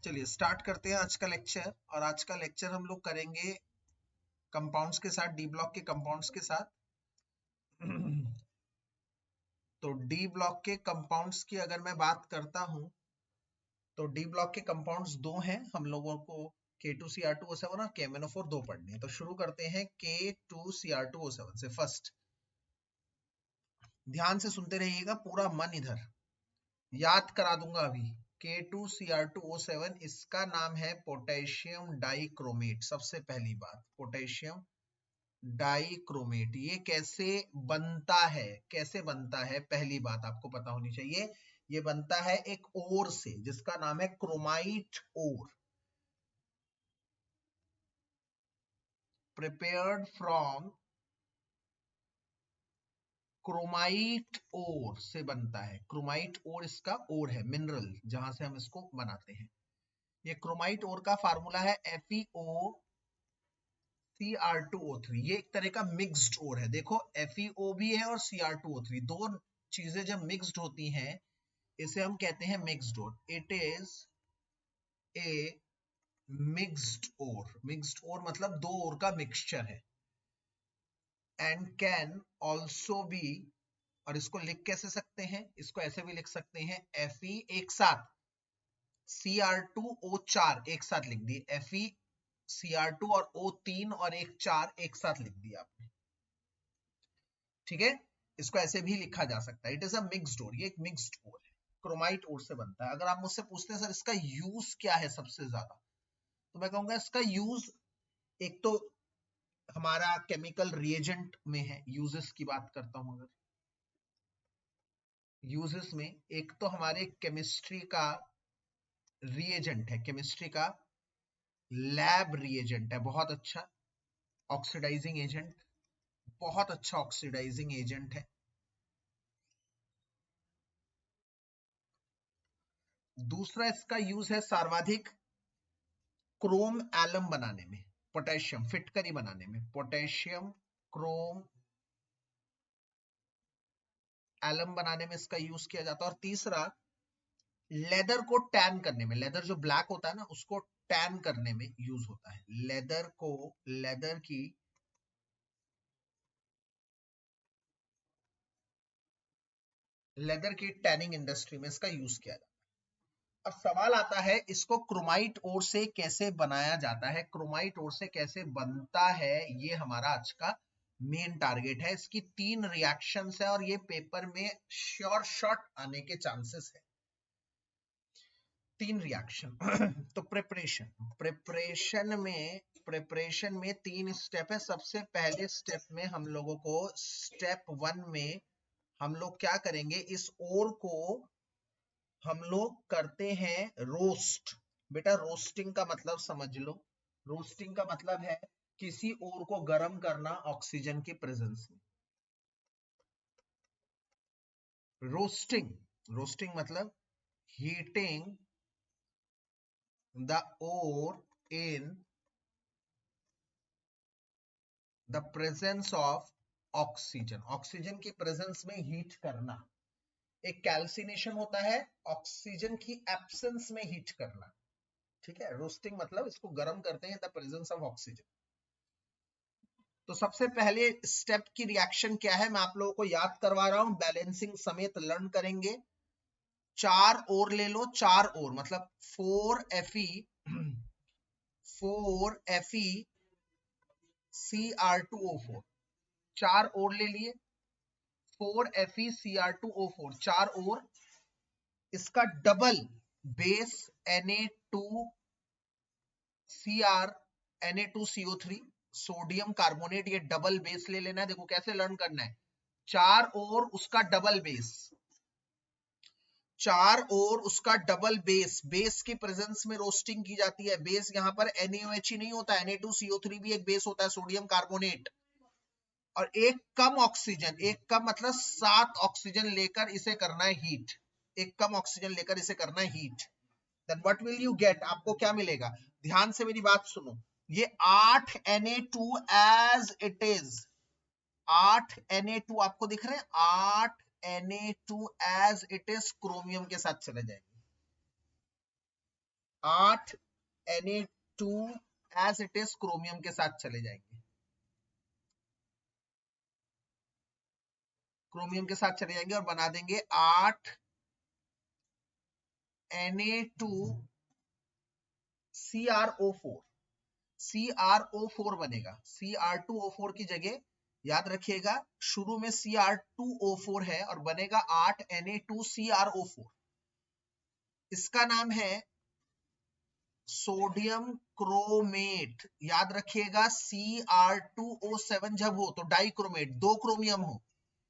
चलिए स्टार्ट करते हैं आज का लेक्चर। और आज का लेक्चर हम लोग करेंगे कंपाउंड्स के साथ, डी ब्लॉक के कंपाउंड्स के साथ। तो डी ब्लॉक के कंपाउंड्स की अगर मैं बात करता हूं तो डी ब्लॉक के कंपाउंड्स दो हैं। हम लोगों को K2Cr2O7 और KMnO4 दो पढ़ने हैं। तो शुरू करते हैं K2Cr2O7 से। फर्स्ट ध्यान से सुनते रहिएगा, पूरा मन इधर। याद करा दूंगा अभी। K2Cr2O7 इसका नाम है पोटेशियम डाइक्रोमेट। सबसे पहली बात, पोटेशियम डाइक्रोमेट ये कैसे बनता है, कैसे बनता है, पहली बात आपको पता होनी चाहिए। ये बनता है एक ओर से जिसका नाम है chromite ore, prepared from chromite ore से बनता है। क्रोमाइट ओर इसका ओर है, मिनरल जहां से हम इसको बनाते हैं। ये क्रोमाइट ओर का फार्मूला है FeO Cr2O3। ये एक तरह का मिक्स्ड ओर है। देखो FeO भी है और Cr2O3, दो चीजें जब मिक्स्ड होती हैं इसे हम कहते हैं mixed ore. It is a mixed ore. Mixed ore मतलब दो ओर का मिक्सचर है। एंड कैन ऑल्सो बी, और इसको लिख कैसे सकते हैं, इसको ऐसे भी लिख सकते हैं Fe एक साथ Cr2O4 एक साथ लिख दिए। Fe Cr2 और O3 और एक 4 एक साथ लिख दिया आपने। ठीक है, इसको ऐसे भी लिखा जा सकता है। इट इज अ मिक्स्ड ओर। ये एक मिक्स्ड ओर है, क्रोमाइट ओर से बनता है। अगर आप मुझसे पूछते हैं सर इसका यूज क्या है सबसे ज्यादा, तो मैं कहूंगा इसका यूज एक तो हमारा केमिकल रिएजेंट में है। यूजेस की बात करता हूं अगर, यूजेस में एक तो हमारे केमिस्ट्री का रिएजेंट है, केमिस्ट्री का लैब रिएजेंट है, बहुत अच्छा ऑक्सीडाइजिंग एजेंट, बहुत अच्छा ऑक्सीडाइजिंग एजेंट है। दूसरा इसका यूज है सर्वाधिक क्रोम एलम बनाने में, पोटेशियम फिटकरी बनाने में, पोटेशियम क्रोम एलम बनाने में इसका यूज किया जाता है। और तीसरा लेदर को टैन करने में, लेदर जो ब्लैक होता है ना उसको टैन करने में यूज होता है। लेदर को, लेदर की टैनिंग इंडस्ट्री में इसका यूज किया जाता है। अब सवाल आता है इसको क्रोमाइट ओर से कैसे बनाया जाता है, क्रोमाइट ओर से कैसे बनता है, ये हमारा आज का मेन टारगेट है। इसकी 3 रिएक्शंस है और ये पेपर में श्योर शॉट आने के चांसेस है। 3 रिएक्शन। तो प्रिपरेशन में 3 स्टेप है। सबसे पहले स्टेप में हम लोगों को, स्टेप 1 में हम लोग क्या करेंगे, इस ओर को हम लोग करते हैं रोस्ट। बेटा रोस्टिंग का मतलब समझ लो। रोस्टिंग का मतलब है किसी ओर को गर्म करना ऑक्सीजन की प्रेजेंस में। रोस्टिंग मतलब heating the ore in the presence of oxygen. Oxygen की प्रेजेंस में हीट करना। एक कैल्सिनेशन होता है, ऑक्सीजन की एब्सेंस में हीट करना। ठीक है, रोस्टिंग मतलब इसको गर्म करते हैं द प्रेजेंस ऑफ ऑक्सीजन। तो सबसे पहले स्टेप की रिएक्शन क्या है मैं आप लोगों को याद करवा रहा हूं, बैलेंसिंग समेत लर्न करेंगे। 4 ओर ले लो, 4 ओर मतलब 4Fe Cr2O4, 4 ओर ले लिए। 4Fe Cr2O4 4 ओर, इसका double base Na2CO3 sodium carbonate, ये डबल बेस ले लेना है। देखो कैसे लर्न करना है, 4 और उसका डबल बेस, 4 और उसका डबल बेस। बेस की प्रेजेंस में रोस्टिंग की जाती है। बेस यहाँ पर NaOH ही नहीं होता, Na2CO3 भी एक बेस होता है, सोडियम कार्बोनेट। और एक कम ऑक्सीजन, एक कम मतलब 7 ऑक्सीजन लेकर इसे करना है हीट। एक कम ऑक्सीजन लेकर इसे करना है heat. Then what will you get, आपको क्या मिलेगा, ध्यान से मेरी बात सुनो। ये 8 Na2 as it is, 8 Na2 आपको दिख रहे हैं, 8 Na2 as it is chromium के साथ चले जाएंगे। 8 Na2 as it is chromium के साथ चले जाएंगे, क्रोमियम के साथ चले जाएंगे और बना देंगे 8 Na2 CrO4, CrO4 बनेगा। Cr2O4 की जगह याद रखिएगा शुरू में Cr2O4 है और बनेगा 8 Na2CrO4। इसका नाम है सोडियम क्रोमेट। याद रखिएगा Cr2O7 जब हो तो डाइक्रोमेट, 2 क्रोमियम हो,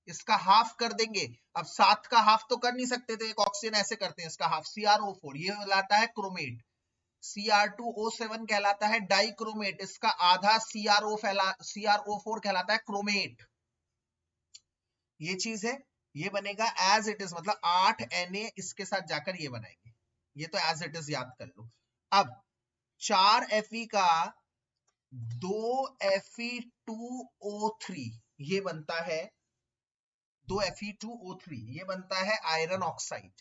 इसका हाफ कर देंगे। अब 7 का हाफ तो कर नहीं सकते थे, एक ऑक्सीजन ऐसे करते हैं, इसका हाफ CrO4, ये कहलाता है क्रोमेट। Cr2O7 कहलाता है डाइक्रोमेट, इसका आधा CrO4 कहलाता है क्रोमेट। ये चीज है, ये बनेगा एज इट इज, मतलब 8 Na इसके साथ जाकर ये बनाएंगे, ये तो एज इट इज याद कर लो। अब 4 Fe का 2 Fe2O3 ये बनता है, 2 Fe2O3 ये बनता है आयरन ऑक्साइड।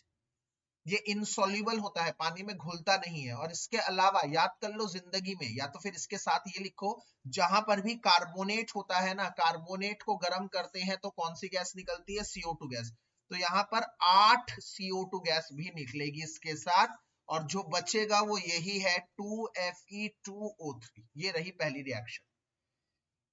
ये इनसॉल्युबल होता है, पानी में घुलता नहीं है। और इसके अलावा याद कर लो जिंदगी में, या तो फिर इसके साथ ये लिखो, जहां पर भी कार्बोनेट होता है ना, कार्बोनेट को गर्म करते हैं तो कौन सी गैस निकलती है? CO2 gas. तो यहाँ पर 8 CO2 गैस भी निकलेगी इसके साथ, और जो बचेगा वो यही है 2 Fe2O3। ये रही पहली रिएक्शन।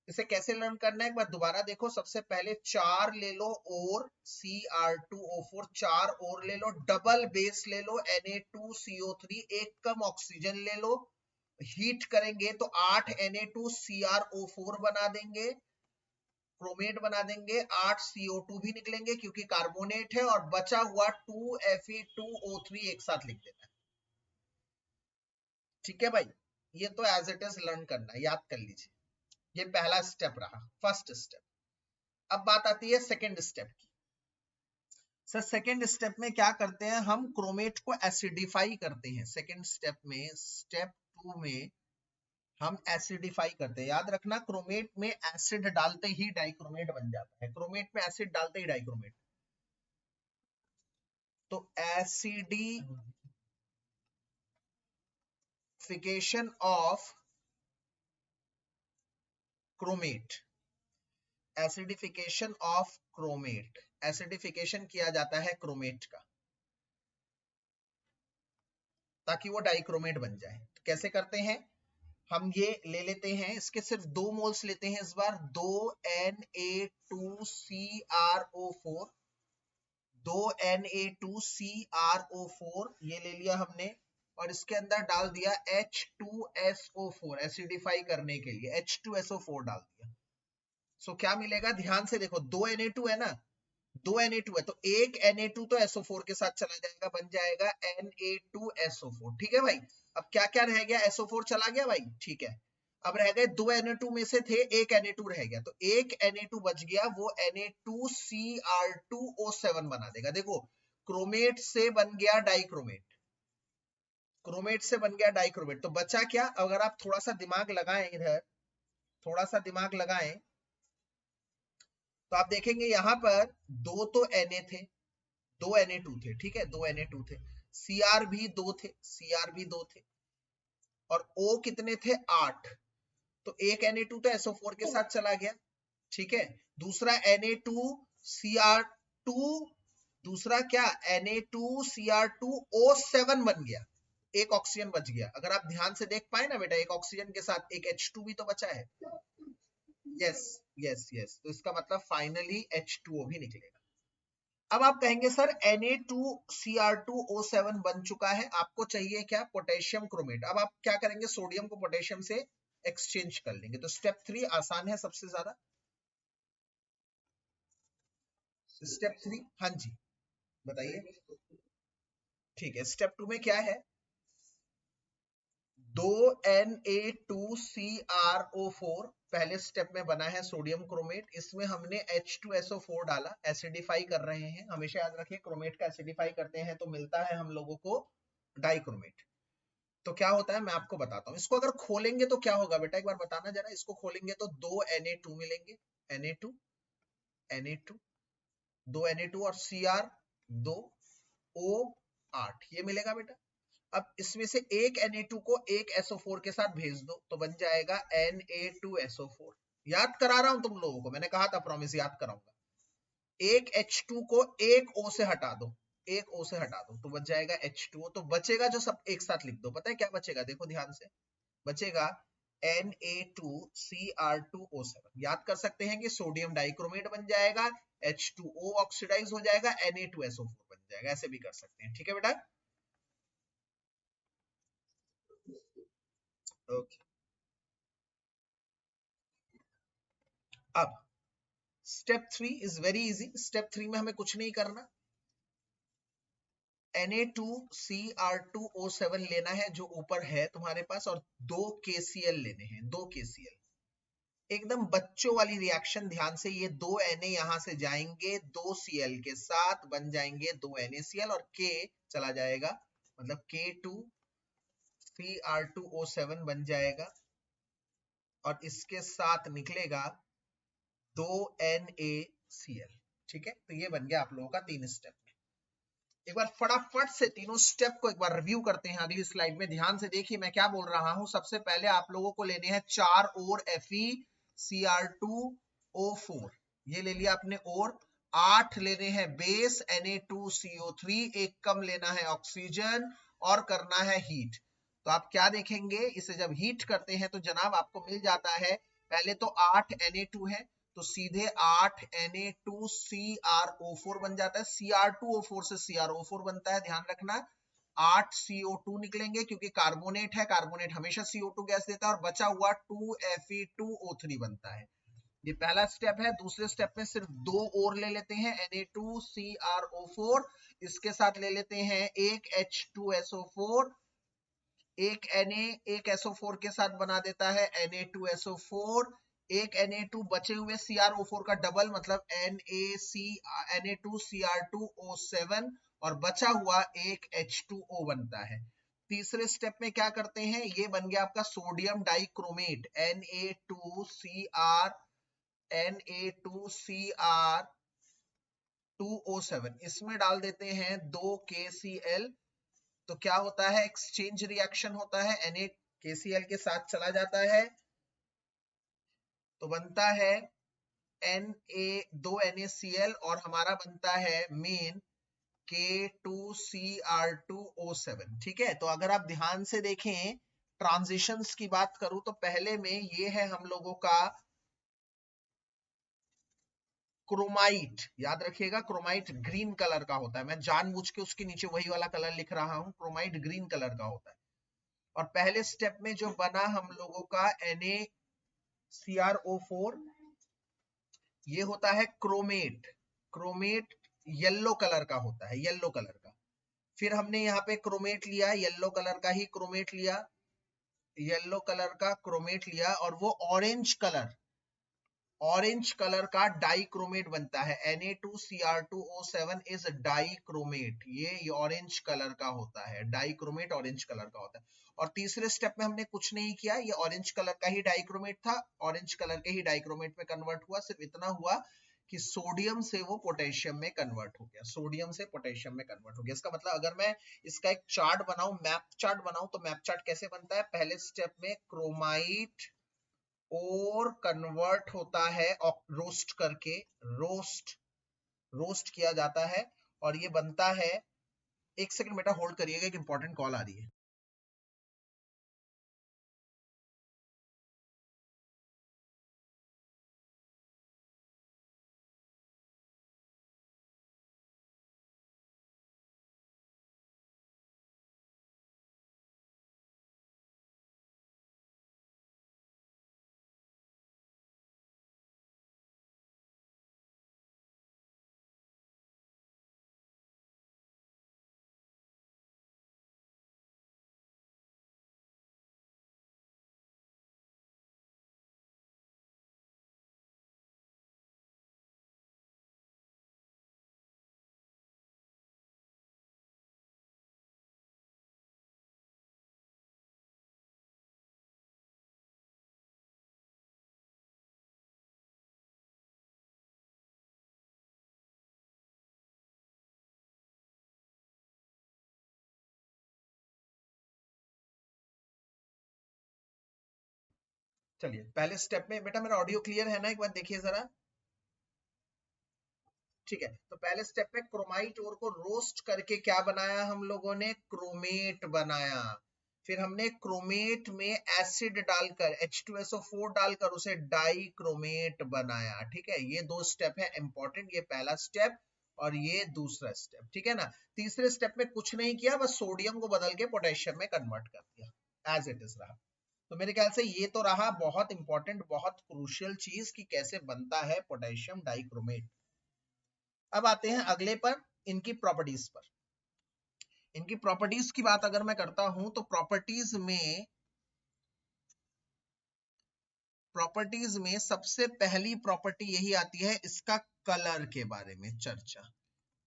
इसे कैसे लर्न करना है एक बार दोबारा देखो। सबसे पहले 4 ले लो और Cr2O4, 4 और ले लो, डबल बेस ले लो Na2CO3, एक कम ऑक्सीजन ले लो, हीट करेंगे तो 8 Na2CrO4 बना देंगे, क्रोमेट बना देंगे, 8 CO2 भी निकलेंगे क्योंकि कार्बोनेट है, और बचा हुआ 2 Fe2O3 एक साथ लिख देना है। ठीक है भाई, ये तो एज इट इज लर्न करना है, याद कर लीजिए। ये पहला स्टेप रहा, फर्स्ट स्टेप। अब बात आती है सेकेंड स्टेप की। सर सेकेंड स्टेप में क्या करते हैं हम? क्रोमेट को एसिडिफाई करते हैं। सेकेंड स्टेप में, स्टेप 2 में हम एसिडिफाई करते हैं। याद रखना क्रोमेट में एसिड डालते ही डाइक्रोमेट बन जाता है, क्रोमेट में एसिड डालते ही डाइक्रोमेट। तो acidification of chromate, acidification of chromate, acidification किया जाता है क्रोमेट का ताकि वो डाइक्रोमेट बन जाए। तो कैसे करते हैं हम? ये ले लेते हैं, इसके सिर्फ 2 मोल्स लेते हैं इस बार, 2 Na2CrO4, 2 Na2CrO4 ये ले लिया हमने, और इसके अंदर डाल दिया H2SO4 एसिडिफाई करने के लिए, H2SO4 डाल दिया। सो क्या मिलेगा? ध्यान से देखो, 2 Na2 है ना, 2 Na2 है तो एक Na2 तो SO4 के साथ चला जाएगा, बन जाएगा Na2SO4। ठीक है भाई, अब क्या क्या रह गया? SO4 चला गया भाई, ठीक है। अब रह गए 2 Na2 में से थे, एक Na2 रह गया, तो एक Na2 बच गया, वो Na2Cr2O7 बना देगा। देखो क्रोमेट से बन गया डाइक्रोमेट, क्रोमेट से बन गया डाइक्रोमेट, तो बचा क्या? अगर आप थोड़ा सा दिमाग लगाएं इधर, थोड़ा सा दिमाग लगाएं तो आप देखेंगे यहां पर 2 तो Na थे, 2 Na2 थे, ठीक है, 2 Na2 थे, Cr भी 2 थे, Cr भी 2 थे, और O कितने थे? 8। तो एक Na2 तो SO4 के साथ चला गया, ठीक है। दूसरा Na2Cr2, दूसरा क्या? Na2Cr2O7 बन गया, एक ऑक्सीजन बच गया। अगर आप ध्यान से देख पाए ना बेटा, एक ऑक्सीजन के साथ एक H2 भी तो बचा है। यस यस यस, तो इसका मतलब फाइनली H2O भी निकलेगा। अब आप कहेंगे सर Na2Cr2O7 बन चुका है, आपको चाहिए क्या? Potassium chromate. अब आप क्या करेंगे? सोडियम को पोटेशियम से एक्सचेंज कर लेंगे। तो स्टेप 3 आसान है सबसे ज्यादा। स्टेप 3, हाँ जी बताइए। ठीक है, स्टेप 2 में क्या है? 2 Na2CrO4 पहले स्टेप में बना है सोडियम क्रोमेट, इसमें हमने H2SO4 डाला, एसिडिफाई कर रहे हैं। हमेशा याद रखिए क्रोमेट का एसिडिफाई करते हैं तो मिलता है हम लोगों को डाइक्रोमेट। तो क्या होता है मैं आपको बताता हूँ। इसको अगर खोलेंगे तो क्या होगा बेटा, एक बार बताना जरा। इसको खोलेंगे तो 2 Na2 मिलेंगे, Na2 Na2, 2 Na2 और Cr 2 O 8 ये मिलेगा बेटा। अब इसमें से एक Na2 को एक SO4 के साथ भेज दो तो बन जाएगा Na2SO4। याद करा रहा हूं तुम लोगों को, मैंने कहा था प्रॉमिस याद कराऊंगा। एक H2 को एक O से हटा दो, एक O से हटा दो तो बच जाएगा H2O। तो बचेगा जो सब एक साथ लिख दो, पता है क्या बचेगा, देखो ध्यान से, बचेगा Na2Cr2O7। याद कर सकते हैं कि सोडियम डाइक्रोमेट बन जाएगा, H2O ऑक्सीडाइज हो जाएगा, Na2SO4 बन जाएगा। ऐसे भी कर सकते हैं, ठीक है बेटा। ओके, अब step 3 is very easy. Step 3 में हमें कुछ नहीं करना, Na2Cr2O7 लेना है जो ऊपर है तुम्हारे पास, और 2 KCl लेने हैं, 2 KCl। एकदम बच्चों वाली रिएक्शन, ध्यान से, ये 2 Na यहां से जाएंगे 2 Cl के साथ, बन जाएंगे 2 NaCl, और K चला जाएगा, मतलब K2Cr2O7 बन जाएगा, और इसके साथ निकलेगा 2 NaCl। ठीक है, तो ये बन गया आप लोगों का 3 स्टेप। एक बार फटाफट से तीनों स्टेप को एक बार रिव्यू करते हैं अगली स्लाइड में। ध्यान से देखिए मैं क्या बोल रहा हूं। सबसे पहले आप लोगों को लेने हैं 4 और FeCr2O4, ये ले लिया आपने, और 8 लेने हैं बेस Na2CO3, एक कम लेना है ऑक्सीजन, और करना है हीट। तो आप क्या देखेंगे, इसे जब हीट करते हैं तो जनाब आपको मिल जाता है, पहले तो 8 Na2 है तो सीधे 8 Na2Cr O4 बन जाता है, Cr2O4 से CrO4 बनता है, ध्यान रखना। 8 CO2 निकलेंगे क्योंकि कार्बोनेट है, कार्बोनेट हमेशा CO2 गैस देता है, और बचा हुआ 2 Fe2O3 बनता है। ये पहला स्टेप है। दूसरे स्टेप में सिर्फ 2 और ले लेते हैं, Na2CrO4, इसके साथ ले लेते हैं एक H2SO4, एक Na एक SO4 के साथ बना देता है Na2SO4, एक Na2 बचे हुए CrO4 का डबल, मतलब Na2Cr2O7, और बचा हुआ एक H2O बनता है। तीसरे स्टेप में क्या करते हैं, ये बन गया आपका सोडियम डाइक्रोमेट Na2Cr2O7, इसमें डाल देते हैं 2 KCl। तो क्या होता है, एक्सचेंज रिएक्शन होता है, Na KCl के साथ चला जाता है तो बनता है दो NaCl, और हमारा बनता है मेन K2Cr2O7। ठीक है, तो अगर आप ध्यान से देखें, ट्रांजिशंस की बात करूं तो पहले में ये है हम लोगों का क्रोमाइट। याद रखिएगा, क्रोमाइट ग्रीन कलर का होता है, मैं जानबूझ के उसके नीचे वही वाला कलर लिख रहा हूं, क्रोमाइट ग्रीन कलर का होता है। और पहले स्टेप में जो बना हम लोगों का NaCrO4, ये होता है क्रोमेट। क्रोमेट येलो कलर का होता है, येलो कलर का। फिर हमने यहाँ पे क्रोमेट लिया, येलो कलर का ही क्रोमेट लिया, येलो कलर का क्रोमेट लिया, और वो ऑरेंज कलर का डाइक्रोमेट बनता है। Na2Cr2O7 इज डाइक्रोमेट, ये ऑरेंज कलर का होता है, डाइक्रोमेट ऑरेंज कलर का होता है। और तीसरे स्टेप में हमने कुछ नहीं किया, ये ऑरेंज कलर का ही डाइक्रोमेट था, ऑरेंज कलर के ही डाइक्रोमेट में कन्वर्ट हुआ। सिर्फ इतना हुआ कि सोडियम से वो पोटेशियम में कन्वर्ट हो गया, सोडियम से पोटेशियम में कन्वर्ट हो गया। इसका मतलब अगर मैं इसका एक चार्ट बनाऊं, मैप चार्ट बनाऊं, तो मैप चार्ट कैसे बनता है, पहले स्टेप में क्रोमाइट और कन्वर्ट होता है रोस्ट करके, रोस्ट किया जाता है, और ये बनता है। एक सेकंड बेटा होल्ड करिएगा, एक इंपॉर्टेंट कॉल आ रही है। चलिए पहले स्टेप में, बेटा मेरा ऑडियो क्लियर है ना, एक बार देखिए जरा। ठीक है, तो पहले स्टेप में क्रोमाइट ओर को रोस्ट करके क्या बनाया हम लोगों ने, क्रोमेट बनाया। फिर हमने क्रोमेट में एसिड डालकर H2SO4 डालकर उसे डाई क्रोमेट बनाया। ठीक है, ये दो स्टेप है इंपॉर्टेंट, ये पहला स्टेप और ये दूसरा स्टेप। ठीक है ना। तीसरे स्टेप में कुछ नहीं किया, बस सोडियम को बदल के पोटेशियम में कन्वर्ट कर दिया, एज इट इज रहा। तो मेरे ख्याल से ये तो रहा बहुत इंपॉर्टेंट, बहुत क्रूशियल चीज कि कैसे बनता है पोटेशियम डाइक्रोमेट। अब आते हैं अगले पर, इनकी प्रॉपर्टीज पर। इनकी प्रॉपर्टीज की बात अगर मैं करता हूं तो प्रॉपर्टीज में सबसे पहली प्रॉपर्टी यही आती है, इसका कलर के बारे में चर्चा।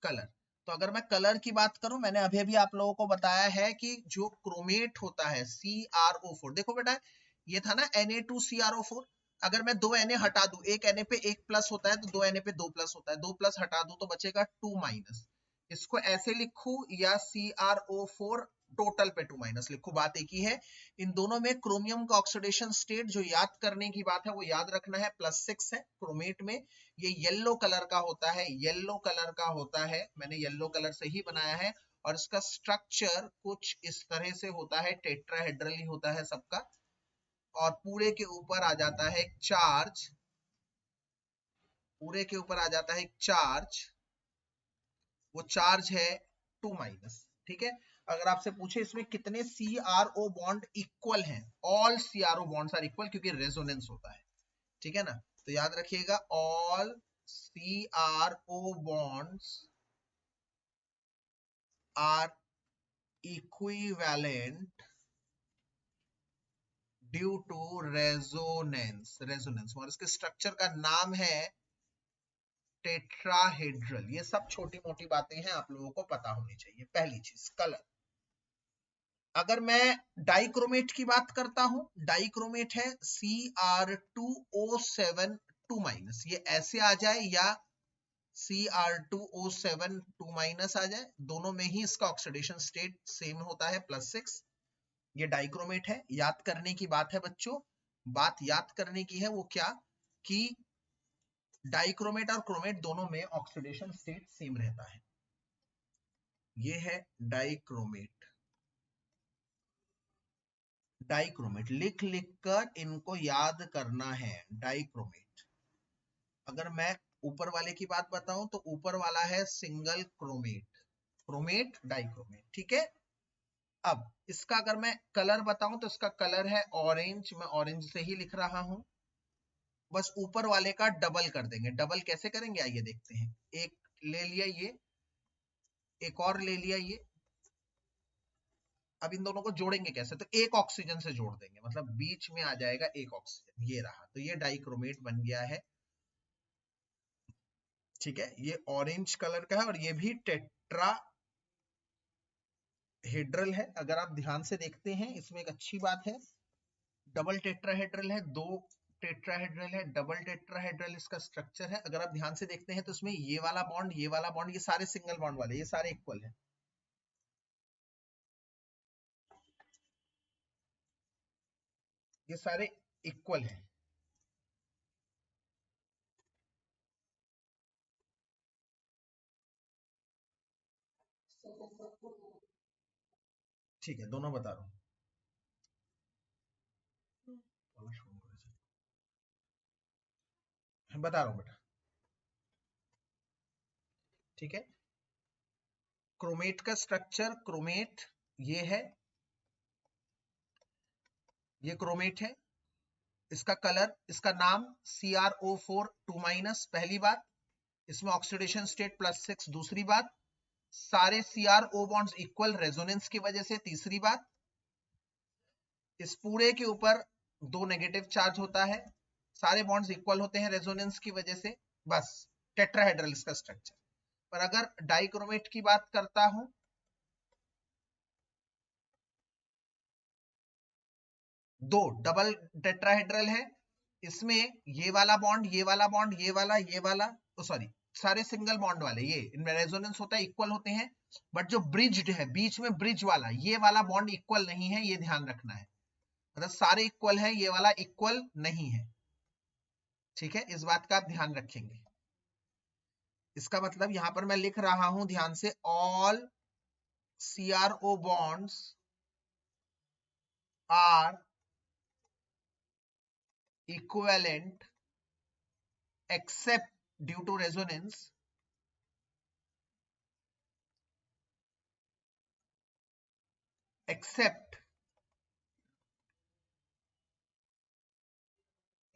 कलर, तो अगर मैं कलर की बात करूं, मैंने अभी अभी आप लोगों को बताया है कि जो क्रोमेट होता है CrO4, देखो बेटा ये था ना Na2CrO4, अगर मैं 2 Na हटा दूं, एक Na पे 1 प्लस होता है तो 2 Na पे 2 प्लस होता है, 2 प्लस हटा दूं तो बचेगा 2 माइनस। इसको ऐसे लिखूं या CrO4 टोटल पे 2 माइनस लिखूं, बात एक ही है। इन दोनों में क्रोमियम का ऑक्सीडेशन स्टेट जो याद करने की बात है वो याद रखना है, +6 है क्रोमेट में। ये येलो कलर का होता है, येलो कलर का होता है, मैंने येलो कलर से ही बनाया है। और इसका स्ट्रक्चर कुछ इस तरह से होता है, टेट्राहेड्रल ही होता है सबका, और पूरे के ऊपर आ जाता है एक चार्ज, पूरे के ऊपर आ जाता है एक चार्ज, वो चार्ज है 2 माइनस। ठीक है, अगर आपसे पूछे इसमें कितने CrO बॉन्ड इक्वल हैं, all CrO bonds are equal, क्योंकि रेजोनेंस होता है। ठीक है ना, तो याद रखिएगा all CrO bonds are equivalent due to resonance. Resonance और इसके स्ट्रक्चर का नाम है टेट्राहेड्रल। ये सब छोटी मोटी बातें हैं, आप लोगों को पता होनी चाहिए। पहली चीज कलर। अगर मैं डाइक्रोमेट की बात करता हूं, डाइक्रोमेट है Cr2O7 2 माइनस, ये ऐसे आ जाए या Cr2O7 2 माइनस आ जाए, दोनों में ही इसका ऑक्सीडेशन स्टेट सेम होता है, +6। ये डाइक्रोमेट है। याद करने की बात है बच्चों, बात याद करने की है वो क्या, कि डाइक्रोमेट और क्रोमेट दोनों में ऑक्सीडेशन स्टेट सेम रहता है। ये है डाइक्रोमेट। डाइक्रोमेट लिख लिख कर इनको याद करना है, डाइक्रोमेट। अगर मैं ऊपर वाले की बात बताऊं तो ऊपर वाला है सिंगल क्रोमेट, क्रोमेट डाइक्रोमेट। ठीक है, अब इसका अगर मैं कलर बताऊं तो इसका कलर है ऑरेंज, मैं ऑरेंज से ही लिख रहा हूं। बस ऊपर वाले का डबल कर देंगे। डबल कैसे करेंगे आइए देखते हैं। एक ले लिया ये, एक और ले लिया ये। अब इन दोनों को जोड़ेंगे कैसे, तो एक ऑक्सीजन से जोड़ देंगे, मतलब बीच में आ जाएगा एक ऑक्सीजन, ये रहा। तो ये डाइक्रोमेट बन गया है। ठीक है, ये ऑरेंज कलर का है और ये भी टेट्राहेड्रल है। अगर आप ध्यान से देखते हैं इसमें एक अच्छी बात है, डबल टेट्राहेड्रल है, 2 टेट्राहेड्रल है, डबल टेट्राहेड्रल इसका स्ट्रक्चर है। अगर आप ध्यान से देखते हैं तो इसमें ये वाला बॉन्ड, ये वाला बॉन्ड, ये सारे सिंगल बॉन्ड वाले, ये सारे इक्वल है। ये सारे इक्वल है। ठीक है, दोनों बता रहा हूं, बता रहा हूं बेटा। ठीक है, क्रोमेट का स्ट्रक्चर, क्रोमेट ये है, ये क्रोमेट है। इसका कलर, इसका नाम CrO4 2 माइनस, पहली बात। इसमें ऑक्सीडेशन स्टेट +6, दूसरी बात। सारे CrO बॉन्ड्स इक्वल रेजोनेंस की वजह से, तीसरी बात। इस पूरे के ऊपर 2 नेगेटिव चार्ज होता है, सारे बॉन्ड्स इक्वल होते हैं रेजोनेंस की वजह से, बस टेट्राहेड्रल इसका स्ट्रक्चर। पर अगर डाइक्रोमेट की बात करता हूं, दो डबल टेट्राहेड्रल है, इसमें ये वाला बॉन्ड, ये वाला बॉन्ड, ये वाला, सॉरी सारे सिंगल बॉन्ड वाले, ये इनमें रेजोनेंस होता है, इक्वल होते हैं। बट जो ब्रिज्ड है, बीच में ब्रिज वाला, ये वाला बॉन्ड इक्वल नहीं है, ये ध्यान रखना है। मतलब सारे इक्वल हैं, ये वाला इक्वल नहीं है। ठीक है, इस बात का आप ध्यान रखेंगे। इसका मतलब यहां पर मैं लिख रहा हूं ध्यान से, all CRO bonds are equivalent except due to resonance except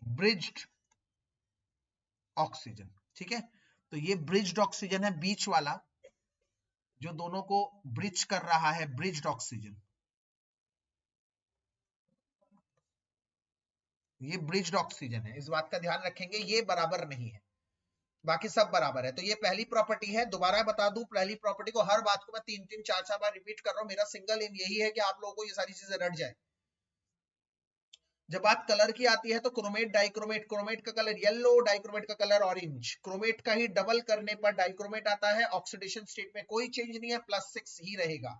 bridged oxygen. ठीक है, तो ये ब्रिज्ड ऑक्सीजन है, बीच वाला जो दोनों को ब्रिज कर रहा है, ब्रिज्ड ऑक्सीजन। ये ब्रिज्ड ऑक्सीजन है, इस बात का ध्यान रखेंगे, ये बराबर नहीं है, बाकी सब बराबर है। तो ये पहली प्रॉपर्टी है। दोबारा बता दूं, पहली प्रॉपर्टी को हर बात को मैं 3-3 4-4 बार रिपीट कर रहा हूं, मेरा सिंगल एम यही है कि आप लोगों को ये सारी चीजें रट जाए। जब बात कलर की आती है तो क्रोमेट डाइक्रोमेट, क्रोमेट का कलर येलो, डाइक्रोमेट का कलर ऑरेंज, क्रोमेट का ही डबल करने पर डाइक्रोमेट आता है। ऑक्सीडेशन स्टेट में कोई चेंज नहीं है, +6 ही रहेगा।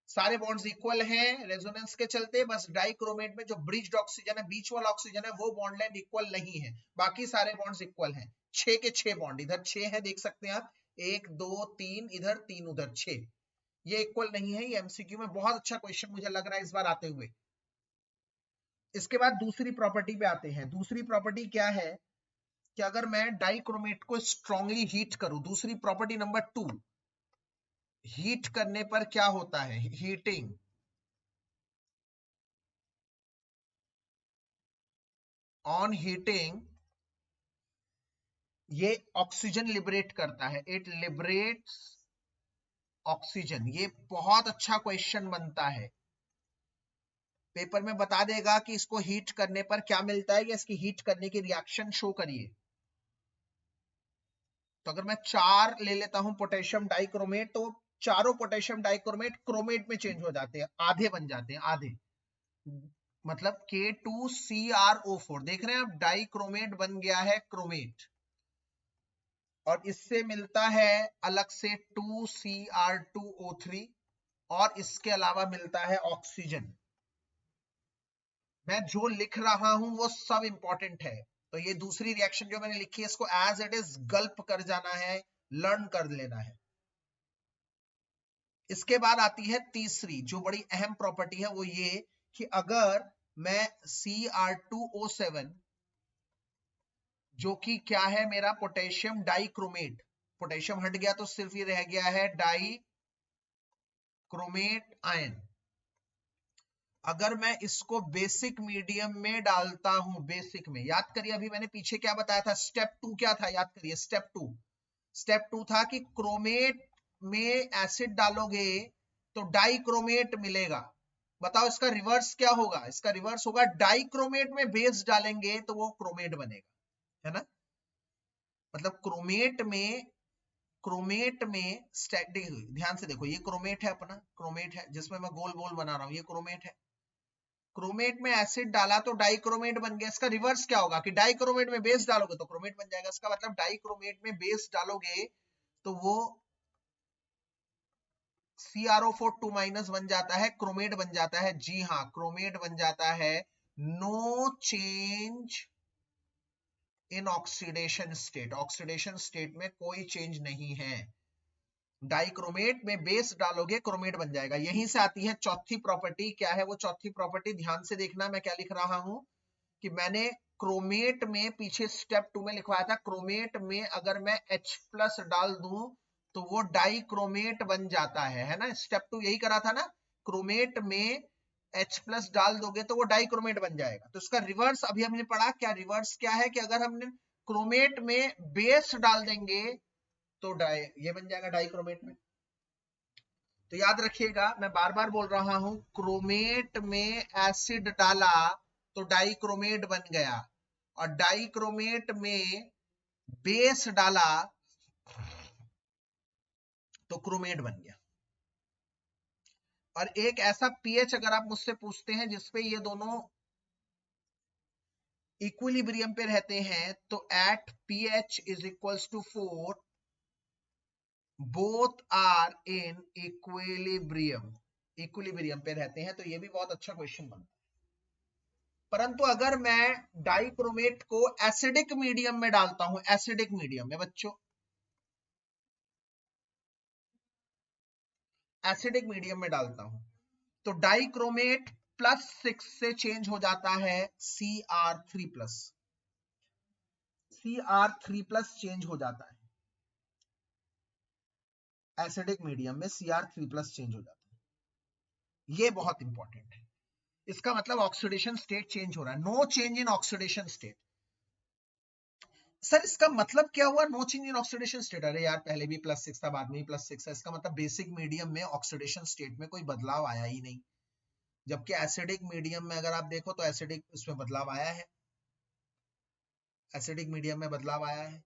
सारे बॉन्ड्स इक्वल हैं रेजोनेंस के चलते, बस डाइक्रोमेट में जो ब्रिज्ड ऑक्सीजन है, बीच वाला ऑक्सीजन है, वो बॉन्ड लेंथ इक्वल नहीं है। बाकी सारे बॉन्ड्स इक्वल हैं। 6 के 6 बॉन्ड, इधर 6 है, देख सकते हैं आप, 1 2 3 इधर, 3 उधर, 6, ये इक्वल नहीं है। ये एमसीक्यू में बहुत अच्छा क्वेश्चन मुझे लग रहा है इस बार आते हुए। इसके बाद दूसरी प्रॉपर्टी पे आते हैं। दूसरी प्रॉपर्टी क्या है कि अगर मैं डाइक्रोमेट को स्ट्रांगली हीट करूं, दूसरी प्रॉपर्टी नंबर 2, हीट करने पर क्या होता है, हीटिंग, ऑन हीटिंग ये ऑक्सीजन लिबरेट करता है, इट लिबरेट्स ऑक्सीजन। ये बहुत अच्छा क्वेश्चन बनता है, पेपर में बता देगा कि इसको हीट करने पर क्या मिलता है, या इसकी हीट करने की रिएक्शन शो करिए। तो अगर मैं 4 ले लेता हूं पोटेशियम डाइक्रोमेट, तो चारों पोटेशियम डाइक्रोमेट क्रोमेट में चेंज हो जाते हैं, आधे बन जाते हैं, आधे, मतलब K2CrO4, देख रहे हैं आप, डाइक्रोमेट बन गया है क्रोमेट। और इससे मिलता है अलग से 2Cr2O3, और इसके अलावा मिलता है ऑक्सीजन। मैं जो लिख रहा हूं वो सब इंपॉर्टेंट है। तो ये दूसरी रिएक्शन जो मैंने लिखी है, इसको एज इट इज गल्प कर जाना है, लर्न कर लेना है। इसके बाद आती है तीसरी जो बड़ी अहम प्रॉपर्टी है, वो ये कि अगर मैं Cr2O7, जो कि क्या है मेरा पोटेशियम डाइक्रोमेट, पोटेशियम हट गया तो सिर्फ ये रह गया है डाइक्रोमेट आयन, अगर मैं इसको बेसिक मीडियम में डालता हूं, बेसिक में, याद करिए अभी मैंने पीछे क्या बताया था, स्टेप 2 क्या था, याद करिए, स्टेप टू था कि क्रोमेट में एसिड डालोगे तो डाइक्रोमेट मिलेगा। बताओ इसका रिवर्स क्या होगा, इसका रिवर्स होगा डाइक्रोमेट में बेस डालेंगे तो वो क्रोमेट बनेगा, है ना। मतलब क्रोमेट में ध्यान से देखो, ये क्रोमेट है अपना, क्रोमेट है जिसमें मैं गोल गोल बना रहा हूं, ये क्रोमेट है। क्रोमेट में एसिड डाला तो डाइक्रोमेट बन गया। इसका रिवर्स क्या होगा कि डाइक्रोमेट में बेस डालोगे तो क्रोमेट बन जाएगा। इसका मतलब डाइक्रोमेट में बेस डालोगे तो वो CrO4 2- बन जाता है, क्रोमेट बन जाता है। जी हाँ, क्रोमेट बन जाता है। No change in oxidation state, oxidation state में कोई चेंज नहीं है। डाइक्रोमेट में बेस डालोगे क्रोमेट बन जाएगा। यहीं से आती है चौथी प्रॉपर्टी। क्या है वो चौथी प्रॉपर्टी, ध्यान से देखना मैं क्या लिख रहा हूं कि मैंने क्रोमेट में पीछे स्टेप 2 में लिखवाया था, क्रोमेट में अगर मैं H+ डाल दूं तो वो डाइक्रोमेट बन जाता है ना। स्टेप 2 यही करा था ना, क्रोमेट में H+ डाल दोगे तो वो डाइक्रोमेट बन जाएगा। तो इसका रिवर्स अभी हमने पढ़ा, क्या रिवर्स क्या है कि अगर हमने क्रोमेट में बेस डाल देंगे तो ये बन जाएगा डाइक्रोमेट में। तो याद रखिएगा, मैं बार बार बोल रहा हूं, क्रोमेट में एसिड डाला तो डाइक्रोमेट बन गया, और डाइक्रोमेट में बेस डाला तो क्रोमेट बन गया। और एक ऐसा पीएच अगर आप मुझसे पूछते हैं जिसपे ये दोनों इक्विलिब्रियम पे रहते हैं, तो at pH = 4 both are in equilibrium. Equilibrium पे रहते हैं, तो ये भी बहुत अच्छा क्वेश्चन बनता है। परंतु अगर मैं डाइक्रोमेट को एसिडिक मीडियम में डालता हूं, एसिडिक मीडियम में बच्चों, एसिडिक मीडियम में डालता हूं, तो डाइक्रोमेट +6 से चेंज हो जाता है Cr3+, Cr3+ चेंज हो जाता है एसिडिक मीडियम में, Cr3+ चेंज हो जाता है। ये बहुत इंपॉर्टेंट है। इसका मतलब ऑक्सीडेशन स्टेट चेंज हो रहा है। No change in oxidation state. Sir इसका मतलब क्या हुआ, no change in oxidation state? अरे यार पहले भी +6 था, बाद में भी +6 है, इसका मतलब बेसिक मीडियम में ऑक्सीडेशन स्टेट में कोई बदलाव आया ही नहीं। जबकि एसिडिक मीडियम में अगर आप देखो तो एसिडिक उसमें बदलाव आया है, एसिडिक मीडियम में बदलाव आया है,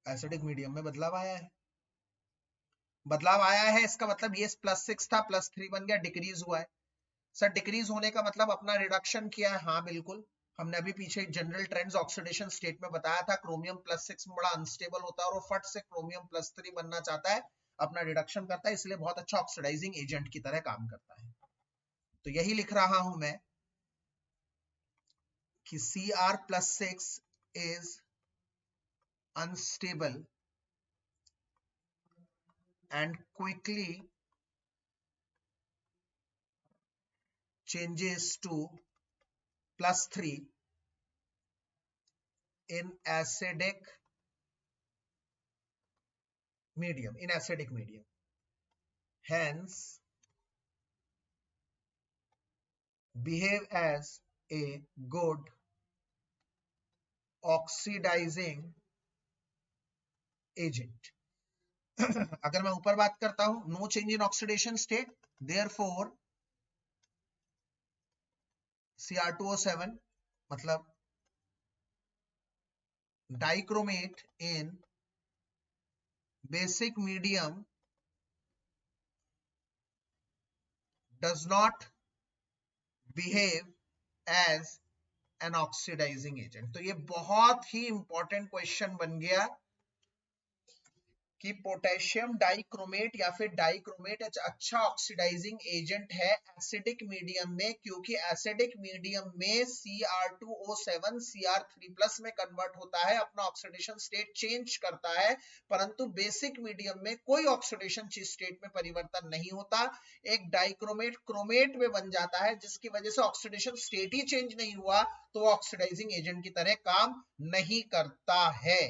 एसिडिक मीडियम में बदलाव आया है, बदलाव आया है। इसका मतलब ये +6 था, +3 बन गया, डिक्रीज हुआ है। सर डिक्रीज होने का मतलब अपना रिडक्शन किया है, हाँ बिल्कुल। हमने अभी पीछे जनरल ट्रेंड्स ऑक्सीडेशन स्टेट में बताया था, क्रोमियम +6 में बड़ा अनस्टेबल होता है और वो फट से क्रोमियम +3 बनना चाहता है, अपना रिडक्शन करता है, इसलिए बहुत अच्छा ऑक्सीडाइजिंग एजेंट की तरह काम करता है। तो यही लिख रहा हूं मैं कि Cr+6 is unstable and quickly changes to +3 in acidic medium, hence behave as a good oxidizing agent. अगर मैं ऊपर बात करता हूं, no change in oxidation state, therefore Cr2O7 मतलब dichromate in basic medium does not behave as an oxidizing agent। तो ये बहुत ही इंपॉर्टेंट क्वेश्चन बन गया कि पोटेशियम डाइक्रोमेट या फिर डाइक्रोमेट अच्छा ऑक्सीडाइजिंग एजेंट है एसिडिक मीडियम में, क्योंकि एसिडिक मीडियम में Cr2O7 Cr3+ में कन्वर्ट होता है, अपना ऑक्सीडेशन स्टेट चेंज करता है, परंतु बेसिक मीडियम में कोई ऑक्सीडेशन स्टेट में परिवर्तन नहीं होता। एक डाइक्रोमेट क्रोमेट में बन जाता है, जिसकी वजह से ऑक्सीडेशन स्टेट ही चेंज नहीं हुआ, तो ऑक्सीडाइजिंग एजेंट की तरह काम नहीं करता है।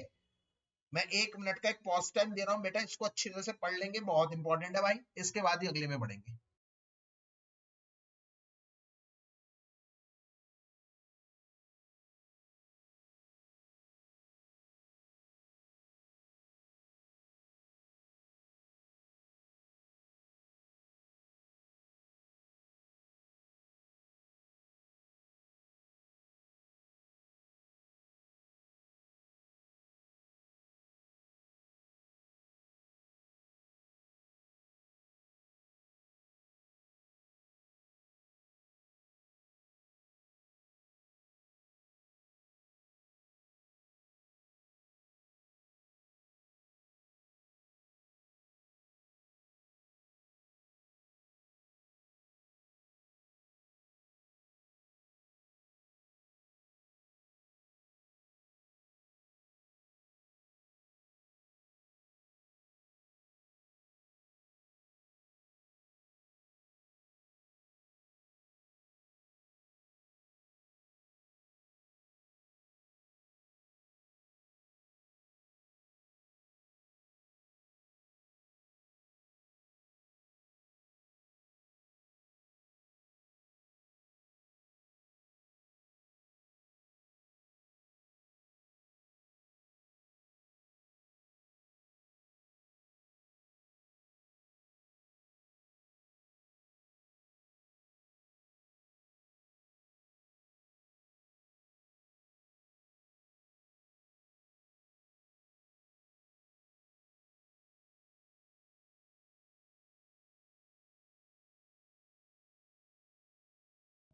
मैं 1 मिनट का एक पॉज टाइम दे रहा हूं बेटा, इसको अच्छी तरह से पढ़ लेंगे, बहुत इंपॉर्टेंट है भाई, इसके बाद ही अगले में बढ़ेंगे।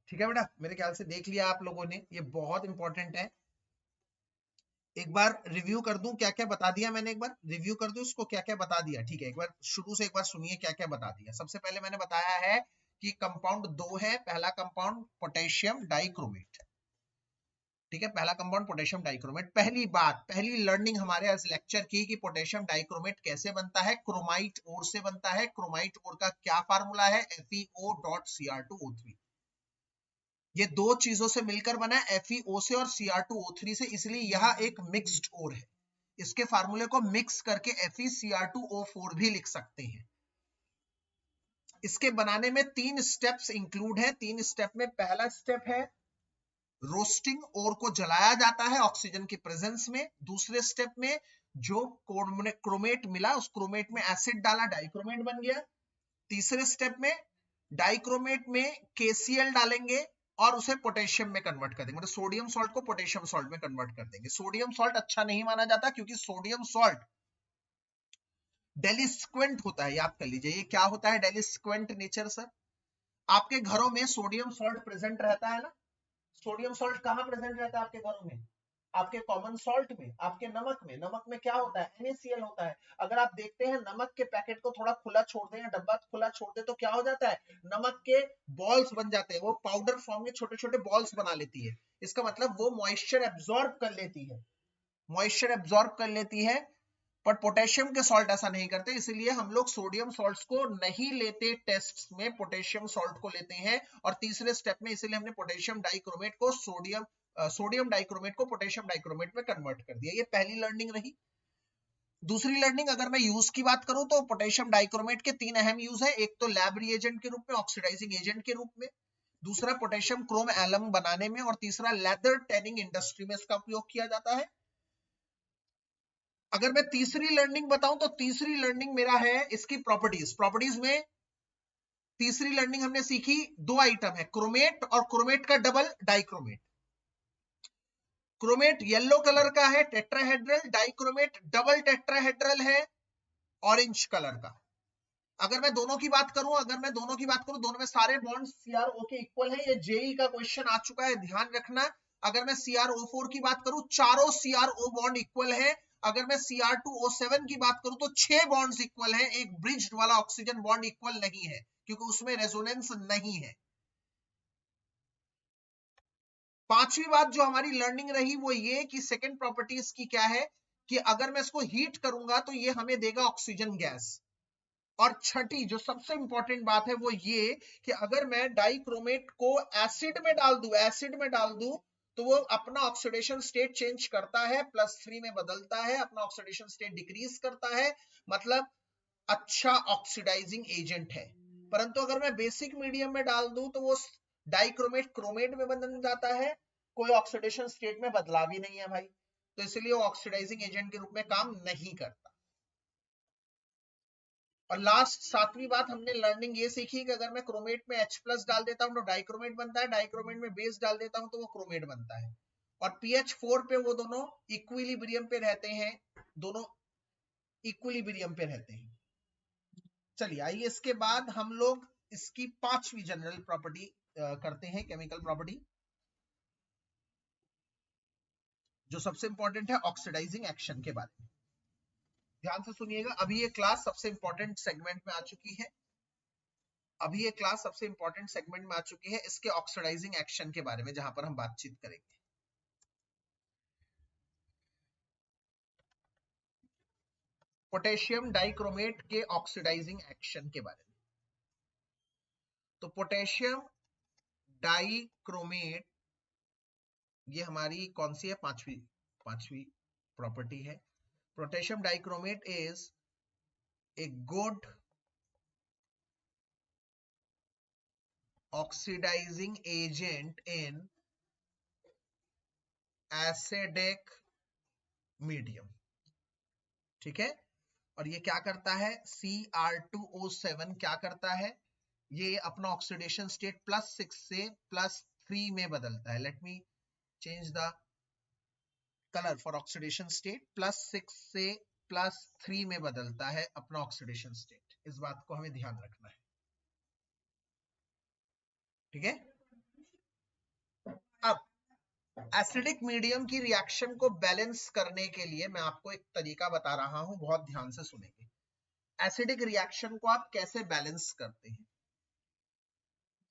ठीक है बेटा, मेरे ख्याल से देख लिया आप लोगों ने, ये बहुत इंपॉर्टेंट है। एक बार रिव्यू कर दूं क्या क्या बता दिया मैंने, एक बार रिव्यू कर दूं इसको क्या क्या बता दिया, ठीक है। एक बार शुरू से एक बार सुनिए क्या क्या बता दिया। सबसे पहले मैंने बताया है कि कंपाउंड दो है। पहला कंपाउंड पोटेशियम डाइक्रोमेट, ठीक है, पहला कंपाउंड पोटेशियम डाइक्रोमेट। पहली बात, पहली लर्निंग हमारे आज लेक्चर की कि पोटेशियम डाइक्रोमेट कैसे बनता है, क्रोमाइट ओर से बनता है। क्रोमाइट ओर का क्या फार्मूला है, FeO.Cr2O3। ये दो चीजों से मिलकर बना है, FeO से और Cr2O3 से, इसलिए यह एक मिक्स्ड ओर है। इसके फार्मूले को मिक्स करके FeCr2O4 भी लिख सकते हैं। इसके बनाने में 3 स्टेप्स इंक्लूड है। 3 स्टेप में पहला स्टेप है रोस्टिंग, ओर को जलाया जाता है ऑक्सीजन की प्रेजेंस में। दूसरे स्टेप में जो क्रोमेट मिला उस क्रोमेट में एसिड डाला, डाइक्रोमेट बन गया। तीसरे स्टेप में डाइक्रोमेट में KCl डालेंगे और उसे पोटेशियम में कन्वर्ट कर देंगे, मतलब सोडियम सॉल्ट को पोटेशियम सॉल्ट में कन्वर्ट कर देंगे। सोडियम सॉल्ट अच्छा नहीं माना जाता क्योंकि सोडियम सॉल्ट डेलिस्क्वेंट होता है, याद कर लीजिए। ये क्या होता है डेलिस्क्वेंट नेचर सर? आपके घरों में सोडियम सॉल्ट प्रेजेंट रहता है ना? सोडियम सॉल्ट कहां प्रेजेंट रहता है आपके घरों में? आपके कॉमन सॉल्ट में, आपके नमक में। नमक में क्या होता है, NaCl होता है। अगर आप देखते हैं नमक के पैकेट को थोड़ा खुला छोड़ दें या डब्बा खुला छोड़ दें तो क्या हो जाता है, नमक के बॉल्स बन जाते हैं। वो पाउडर फॉर्म में छोटे छोटे बॉल्स बना लेती है। इसका मतलब वो मॉइस्चर एब्जॉर्ब कर लेती है, मॉइस्चर एब्जॉर्ब कर लेती है। पर पोटेशियम के सॉल्ट ऐसा नहीं करते, इसलिए हम लोग सोडियम सॉल्ट्स को नहीं लेते टेस्ट में, पोटेशियम सॉल्ट को लेते हैं। और तीसरे स्टेप में इसीलिए हमने पोटेशियम डाइक्रोमेट को सोडियम डाइक्रोमेट को पोटेशियम डाइक्रोमेट में कन्वर्ट कर दिया। ये पहली लर्निंग रही। दूसरी लर्निंग अगर मैं यूज की बात करूं तो पोटेशियम डाइक्रोमेट के 3 अहम यूज है। एक तो लैब रिएजेंट के रूप में, ऑक्सीडाइजिंग एजेंट के रूप में। दूसरा पोटेशियम क्रोम एलम बनाने में। और तीसरा लेदर टैनिंग इंडस्ट्री में इसका उपयोग किया जाता है। अगर मैं तीसरी लर्निंग बताऊं तो तीसरी लर्निंग मेरा है इसकी प्रॉपर्टीज। प्रॉपर्टीज में तीसरी लर्निंग हमने सीखी, दो आइटम है, क्रोमेट और क्रोमेट का double dichromate. Chromate yellow colour का है टेट्राहेड्रल, डाइक्रोमेट डबल टेट्राहेड्रल है ऑरेंज कलर का। अगर मैं दोनों की बात करूं, दोनों में सारे बॉन्ड CrO के इक्वल है। ये जेई का क्वेश्चन आ चुका है, ध्यान रखना। अगर मैं CrO4 की बात करूं, चारों CrO बॉन्ड इक्वल है। अगर मैं Cr2O7 की बात करूं तो 6 बॉन्ड्स इक्वल हैं। एक ब्रिज्ड वाला ऑक्सीजन बॉन्ड इक्वल नहीं है क्योंकि उसमें रेजोनेंस नहीं है। पांचवी बात जो हमारी लर्निंग रही वो ये कि सेकंड प्रॉपर्टी इसकी क्या है कि अगर मैं इसको हीट करूंगा तो ये हमें देगा ऑक्सीजन गैस। और छठी जो सबसे इंपॉर्टेंट बात है वो ये कि अगर मैं डाइक्रोमेट को एसिड में डाल दूं तो वो अपना ऑक्सीडेशन स्टेट चेंज करता है, +3 में बदलता है, अपना ऑक्सीडेशन स्टेट डिक्रीज करता है। मतलब अच्छा ऑक्सीडाइजिंग एजेंट है। परंतु अगर मैं बेसिक मीडियम में डाल दूं तो वो डाइक्रोमेट क्रोमेट में बदल जाता है, कोई ऑक्सीडेशन स्टेट में बदलाव ही नहीं है भाई, तो इसलिए वो ऑक्सीडाइजिंग एजेंट के रूप में काम नहीं करता। और लास्ट सातवीं बात हमने लर्निंग ये सीखी कि अगर मैं क्रोमेट में H+ डाल देता हूं तो डाइक्रोमेट बनता है, डाइक्रोमेट में बेस डाल देता हूं तो वो क्रोमेट बनता है। और pH 4 पे वो दोनों इक्विलिब्रियम पे रहते हैं, दोनों इक्विलिब्रियम पे रहते हैं। चलिए आइए इसके बाद हम लोग इसकी पांचवी जनरल प्रॉपर्टी करते हैं, केमिकल प्रॉपर्टी, जो सबसे इंपॉर्टेंट है ऑक्सीडाइजिंग एक्शन के बारे में। ध्यान से सुनिएगा, अभी ये क्लास सबसे इंपॉर्टेंट सेगमेंट में आ चुकी है। इसके ऑक्सीडाइजिंग एक्शन के बारे में जहां पर हम बातचीत करेंगे। पोटेशियम डाइक्रोमेट के ऑक्सीडाइजिंग एक्शन के बारे में। तो पोटेशियम डाइक्रोमेट ये हमारी कौन सी है, पांचवी प्रॉपर्टी है। Potassium dichromate is a good oxidising agent in acidic medium, ठीक है। और ये क्या करता है, Cr2O7 क्या करता है, ये अपना ऑक्सीडेशन स्टेट +6 से +3 में बदलता है। Let me change the colour for oxidation state, +6 से +3 में बदलता है अपना ऑक्सीडेशन स्टेट। इस बात को हमें ध्यान रखना है, ठीक है। अब एसिडिक मीडियम की रिएक्शन को बैलेंस करने के लिए मैं आपको एक तरीका बता रहा हूं, बहुत ध्यान से सुनेंगे। एसिडिक रिएक्शन को आप कैसे बैलेंस करते हैं?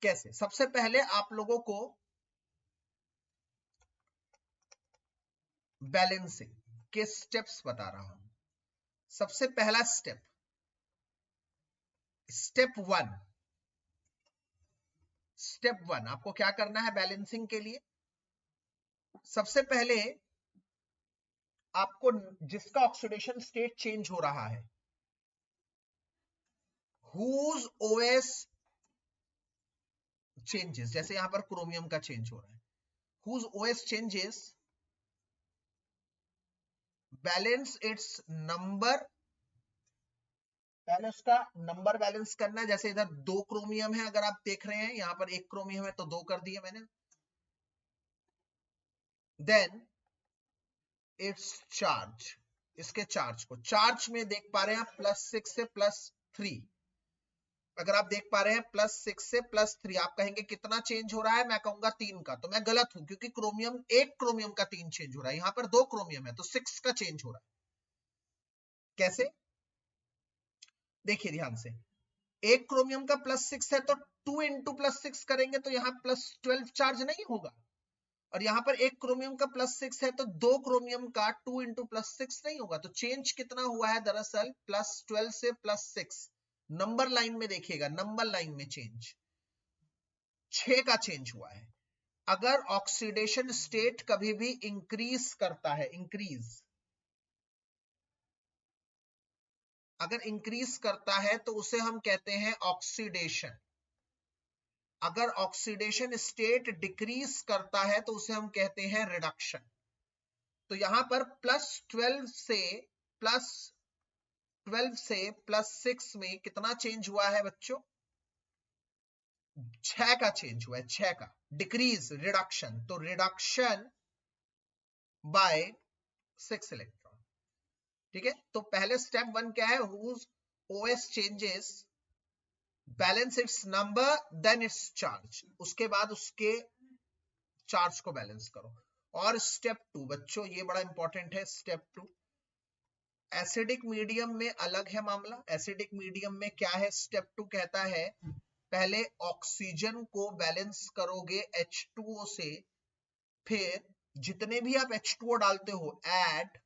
कैसे? सबसे पहले आप लोगों को बैलेंसिंग के स्टेप्स बता रहा हूं। सबसे पहला स्टेप, स्टेप वन आपको क्या करना है बैलेंसिंग के लिए? सबसे पहले आपको जिसका ऑक्सीडेशन स्टेट चेंज हो रहा है, whose OS changes, जैसे यहां पर क्रोमियम का चेंज हो रहा है, whose OS changes, balance its number. पहले उसका नंबर बैलेंस करना है। जैसे इधर 2 क्रोमियम है, अगर आप देख रहे हैं यहां पर 1 क्रोमियम है तो 2 कर दिए मैंने। देन इट्स चार्ज, इसके चार्ज को, चार्ज में देख पा रहे हैं आप +6 से +3। अगर आप देख पा रहे हैं +6 से +3, आप कहेंगे कितना चेंज हो रहा है? मैं कहूंगा 3 का। तो मैं गलत हूं, क्योंकि क्रोमियम, 1 क्रोमियम का 3 चेंज हो रहा है, यहां पर 2 क्रोमियम है तो 6 का चेंज हो रहा है। कैसे? देखिए ध्यान से, 1 क्रोमियम का +6 है तो 2 इंटू +6 करेंगे तो यहाँ +12 चार्ज नहीं होगा। और यहाँ पर 1 क्रोमियम का +6 है तो 2 क्रोमियम का 2 इंटू +6 नहीं होगा। तो चेंज कितना हुआ है दरअसल? +12 से +6। नंबर लाइन में देखिएगा, नंबर लाइन में चेंज 6 का चेंज हुआ है। अगर ऑक्सीडेशन स्टेट कभी भी इंक्रीज करता है, अगर इंक्रीज करता है तो उसे हम कहते हैं ऑक्सीडेशन। अगर ऑक्सीडेशन स्टेट डिक्रीज करता है तो उसे हम कहते हैं रिडक्शन। तो यहां पर +12 से +6 में कितना चेंज हुआ है बच्चों? 6 का चेंज हुआ है, 6 का। डिक्रीज, रिडक्शन, तो रिडक्शन बाय 6 इलेक्ट्रॉन। ठीक है, तो पहले स्टेप 1 क्या है? whose OS changes, balance its number then its charge. उसके बाद उसके चार्ज को बैलेंस करो। और स्टेप 2 बच्चों, ये बड़ा इंपॉर्टेंट है, स्टेप 2 एसिडिक मीडियम में अलग है मामला। एसिडिक मीडियम में क्या है? स्टेप 2 कहता है पहले ऑक्सीजन को बैलेंस करोगे H2O से, फिर जितने भी आप H2O डालते हो, add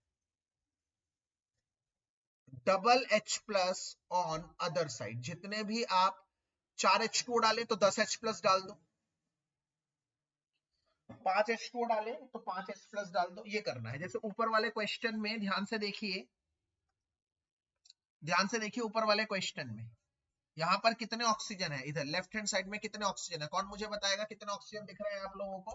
double H+ on other side. जितने भी आप 4 H2O डाले तो 10 H+ डाल दो, 5 H2O डाले तो 5 H+ डाल दो। ये करना है। जैसे ऊपर वाले क्वेश्चन में ध्यान से देखिए, ऊपर वाले क्वेश्चन में यहां पर कितने ऑक्सीजन है? इधर लेफ्ट हैंड साइड में कितने ऑक्सीजन है? कौन मुझे बताएगा कितने ऑक्सीजन दिख रहे हैं आप लोगों को?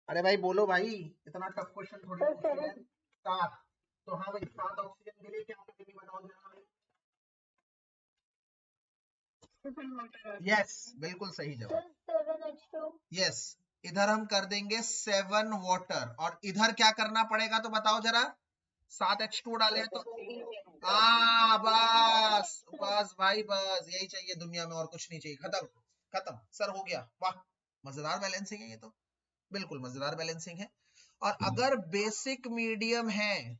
अरे भाई बोलो भाई, इतना टफ क्वेश्चन थोड़ी पूछते हैं। 7। तो हाँ भाई, 7 ऑक्सीजन के लिए क्या करेंगे बताओ जरा। यस, बिल्कुल सही जवाब। यस, इधर हम कर देंगे 7 वाटर। और इधर क्या करना पड़ेगा तो बताओ जरा। 7 H2 डाले तो बस बस भाई, बस यही चाहिए दुनिया में, और कुछ नहीं चाहिए। खत्म खत्म सर, हो गया। वाह, मजेदार बैलेंसिंग है ये तो, बिल्कुल मजेदार बैलेंसिंग है। और अगर बेसिक मीडियम है,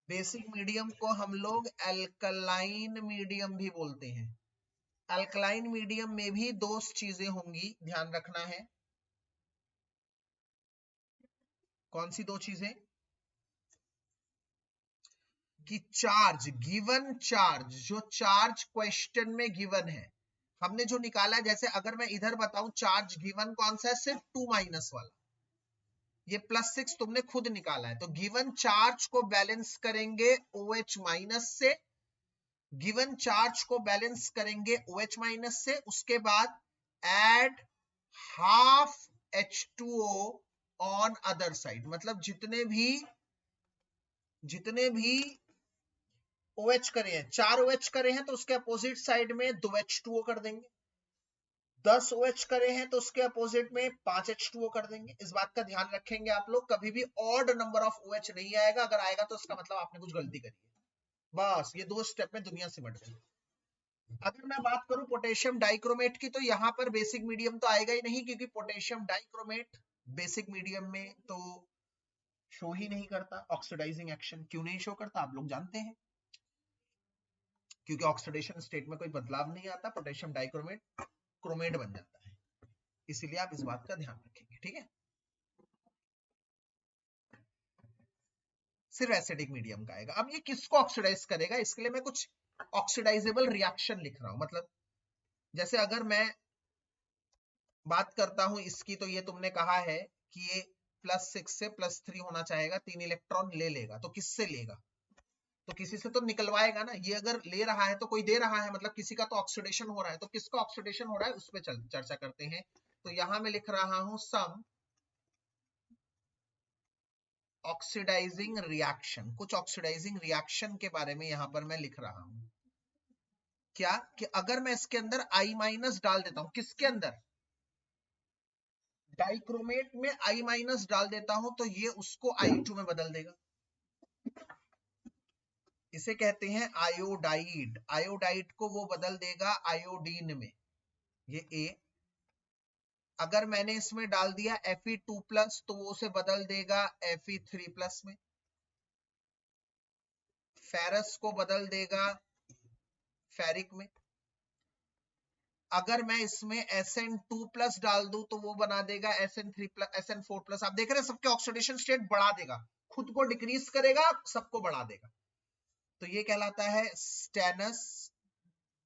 बेसिक मीडियम को हम लोग एल्कलाइन मीडियम भी बोलते हैं। अल्कलाइन मीडियम में भी 2 चीजें होंगी, ध्यान रखना है। कौन सी 2 चीजें? कि चार्ज, गिवन चार्ज, जो चार्ज क्वेश्चन में गिवन है, हमने जो निकाला है, जैसे अगर मैं इधर बताऊं चार्ज गिवन कौन सा है? सिर्फ 2 माइनस वाला। ये +6 तुमने खुद निकाला है। तो गिवन चार्ज को बैलेंस करेंगे OH- से, गिवन चार्ज को बैलेंस करेंगे OH- से। उसके बाद add half H2O on other side. मतलब जितने भी OH करे हैं, 4 OH करे हैं तो उसके अपोजिट साइड में 2 H2O कर देंगे। 10 OH करे हैं तो उसके अपोजिट में 5 H2O कर देंगे। इस बात का ध्यान रखेंगे आप लोग, कभी भी ऑड नंबर ऑफ OH नहीं आएगा। अगर आएगा तो उसका मतलब आपने कुछ गलती करी है। बस ये 2 स्टेप में दुनिया सिमट गई। अगर मैं बात करूं पोटेशियम डाइक्रोमेट की, तो यहाँ पर बेसिक मीडियम तो आएगा ही नहीं, क्योंकि पोटेशियम डाइक्रोमेट बेसिक मीडियम में तो शो ही नहीं करता ऑक्सीडाइजिंग एक्शन। क्यों नहीं शो करता आप लोग जानते हैं, क्योंकि ऑक्सीडेशन स्टेट में कोई बदलाव नहीं आता, पोटेशियम डाइक्रोमेट क्रोमेट बन जाता है, इसीलिए आप इस बात का ध्यान रखेंगे। ठीक है, सिर्फ एसिडिक मीडियम का आएगा। अब ये किसको ऑक्सीडाइज करेगा, इसके लिए मैं कुछ ऑक्सीडाइजेबल रिएक्शन लिख रहा हूं। मतलब जैसे अगर मैं बात करता हूं इसकी, तो ये तुमने कहा है कि ये +6 से +3 होना चाहेगा, 3 इलेक्ट्रॉन ले लेगा, तो किससे लेगा, तो किसी से तो निकलवाएगा ना। ये अगर ले रहा है तो कोई दे रहा है, मतलब किसी का तो ऑक्सीडेशन हो रहा है, तो किसका ऑक्सीडेशन हो रहा है उस पर चर्चा करते हैं। तो यहां मैं लिख रहा हूं सम ऑक्सीडाइजिंग रिएक्शन, कुछ ऑक्सीडाइजिंग रिएक्शन के बारे में यहां पर मैं लिख रहा हूं। क्या कि अगर मैं इसके अंदर I- डाल देता हूं, किसके अंदर, डाइक्रोमेट में I- डाल देता हूं, तो ये उसको I2 में बदल देगा। इसे कहते हैं आयोडाइड। आयोडाइड को वो बदल देगा आयोडीन में, ये A। अगर मैंने इसमें डाल दिया Fe2+, तो वो उसे बदल देगा Fe3+ में। फेरस को बदल देगा फेरिक में। अगर मैं इसमें Sn2+ डाल दूं, तो वो बना देगा Sn3+, Sn4+। आप देख रहे हैं सबके ऑक्सीडेशन स्टेट बढ़ा देगा, खुद को डिक्रीज करेगा, सबको बढ़ा देगा। तो ये कहलाता है स्टेनस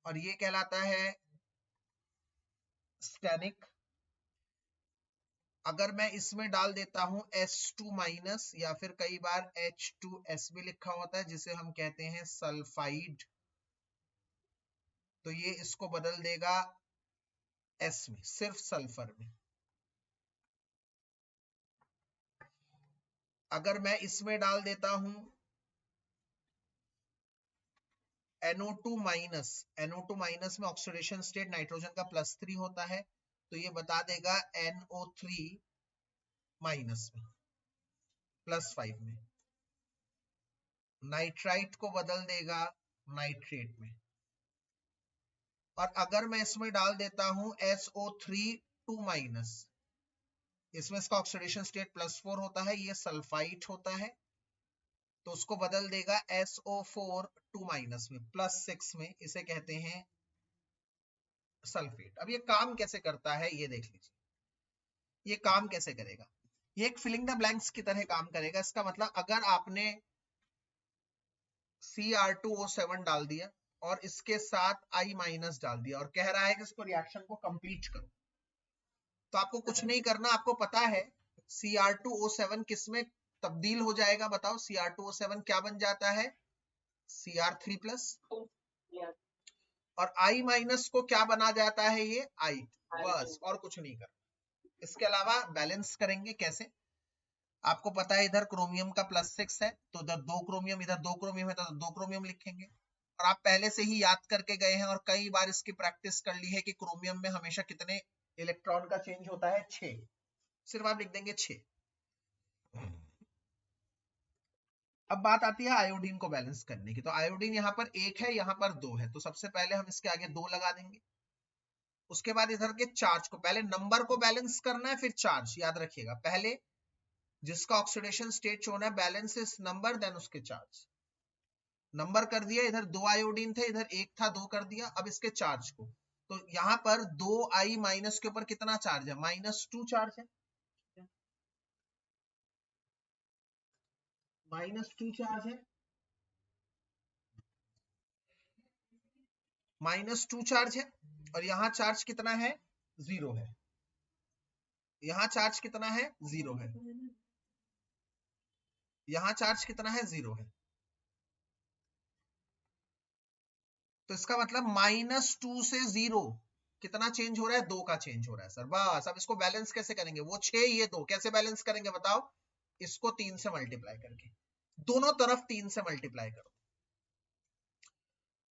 और ये कहलाता है स्टेनिक। अगर मैं इसमें डाल देता हूं S2- या फिर कई बार H2S भी लिखा होता है, जिसे हम कहते हैं सल्फाइड, तो ये इसको बदल देगा S में, सिर्फ सल्फर में। अगर मैं इसमें डाल देता हूं NO2-, NO2- में ऑक्सीडेशन स्टेट नाइट्रोजन का +3 होता है, तो ये बता देगा NO3- में +5 में। नाइट्राइट को बदल देगा नाइट्रेट में। और अगर मैं इसमें डाल देता हूं SO3-, इसमें इसका ऑक्सीडेशन स्टेट +4 होता है, ये सल्फाइट होता है, तो उसको बदल देगा SO4-, में +6 में, इसे कहते हैं सल्फेट। अब ये काम कैसे करता है ये देख लीजिए, ये काम कैसे करेगा। ये एक फिलिंग द ब्लैंक्स की तरह काम करेगा। इसका मतलब अगर आपने Cr2O7 डाल दिया और इसके साथ I- डाल दिया और कह रहा है कि इसको रिएक्शन को कंप्लीट करो, तो आपको कुछ नहीं करना। आपको पता है Cr2O7 किसमें तब्दील हो जाएगा, बताओ। Cr2O7 क्या बन जाता है, Cr3+। और I- को क्या बना जाता है, ये I। बस, और कुछ नहीं करना। इसके अलावा बैलेंस करेंगे कैसे, आपको पता है इधर क्रोमियम का +6 है, तो इधर 2 क्रोमियम, इधर 2 क्रोमियम है, तो 2 क्रोमियम लिखेंगे। और आप पहले से ही याद करके गए हैं और कई बार इसकी प्रैक्टिस कर ली है कि क्रोमियम में हमेशा कितने इलेक्ट्रॉन का चेंज होता है, 6। सिर्फ आप लिख देंगे 6। अब बात आती है आयोडीन को बैलेंस करने की। तो आयोडीन यहाँ पर 1 है, यहाँ पर 2 है, तो सबसे पहले हम इसके आगे 2 लगा देंगे। उसके बाद इधर के चार्ज को, पहले नंबर को बैलेंस करना है, फिर चार्ज। याद रखिएगा, पहले जिसका ऑक्सीडेशन स्टेट होना है, बैलेंस इस नंबर देन उसके चार्ज। नंबर कर दिया, इधर 2 आयोडीन थे, इधर 1 था, 2 कर दिया। अब इसके चार्ज को, तो यहाँ पर 2I- के ऊपर कितना चार्ज है, -2 चार्ज है, -2 चार्ज है, -2 चार्ज है। और यहाँ चार्ज कितना है, 0 है। यहाँ चार्ज कितना है, 0 है। यहाँ चार्ज कितना है, 0 है। तो इसका मतलब -2 से 0 कितना चेंज हो रहा है, 2 का चेंज हो रहा है सर। बस, अब इसको बैलेंस कैसे करेंगे, वो 6 ये 2, कैसे बैलेंस करेंगे बताओ। इसको 3 से मल्टीप्लाई करके, दोनों तरफ 3 से मल्टीप्लाई करो।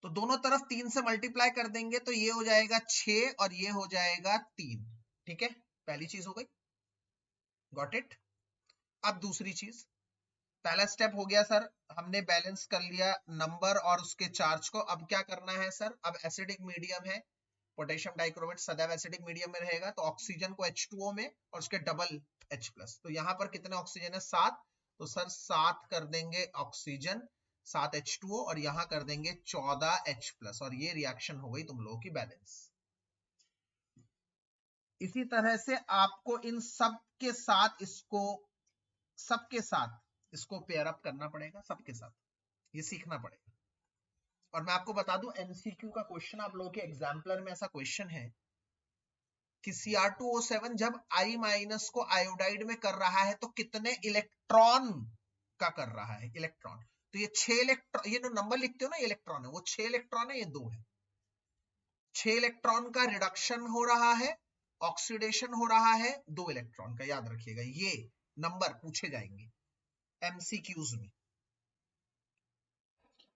तो दोनों तरफ 3 से मल्टीप्लाई कर देंगे, तो ये हो जाएगा 6 और ये हो जाएगा 3। ठीक है, पहली चीज हो गई, गॉट इट। अब दूसरी चीज, पहला स्टेप हो गया सर, हमने बैलेंस कर लिया नंबर और उसके चार्ज को। अब क्या करना है सर, अब एसिडिक मीडियम है, पोटेशियम डाइक्रोमेट सदैव एसिडिक मीडियम में रहेगा, तो ऑक्सीजन को H2O में और उसके डबल H+। तो यहाँ पर कितने ऑक्सीजन है, 7, तो सर 7 कर देंगे ऑक्सीजन, 7 H2O, और यहाँ कर देंगे 14 H+, और ये रिएक्शन हो गई तुम लोगों की बैलेंस। इसी तरह से आपको इन सब के साथ इसको पेयर अप करना पड़ेगा, सबके साथ ये सीखना पड़ेगा। और मैं आपको बता दूं, एमसीक्यू का क्वेश्चन आप लोगों के एग्जाम्पलर में ऐसा क्वेश्चन है कि Cr2O7 जब I- को आयोडाइड में कर रहा है तो कितने इलेक्ट्रॉन का कर रहा है, इलेक्ट्रॉन। तो ये 6 इलेक्ट्रॉन, ये जो नंबर लिखते हो ना, इलेक्ट्रॉन है, वो 6 इलेक्ट्रॉन है, ये 2 है। 6 इलेक्ट्रॉन का रिडक्शन हो रहा है, ऑक्सीडेशन हो रहा है 2 इलेक्ट्रॉन का, याद रखिएगा, ये नंबर पूछे जाएंगे एमसीक्यूज में।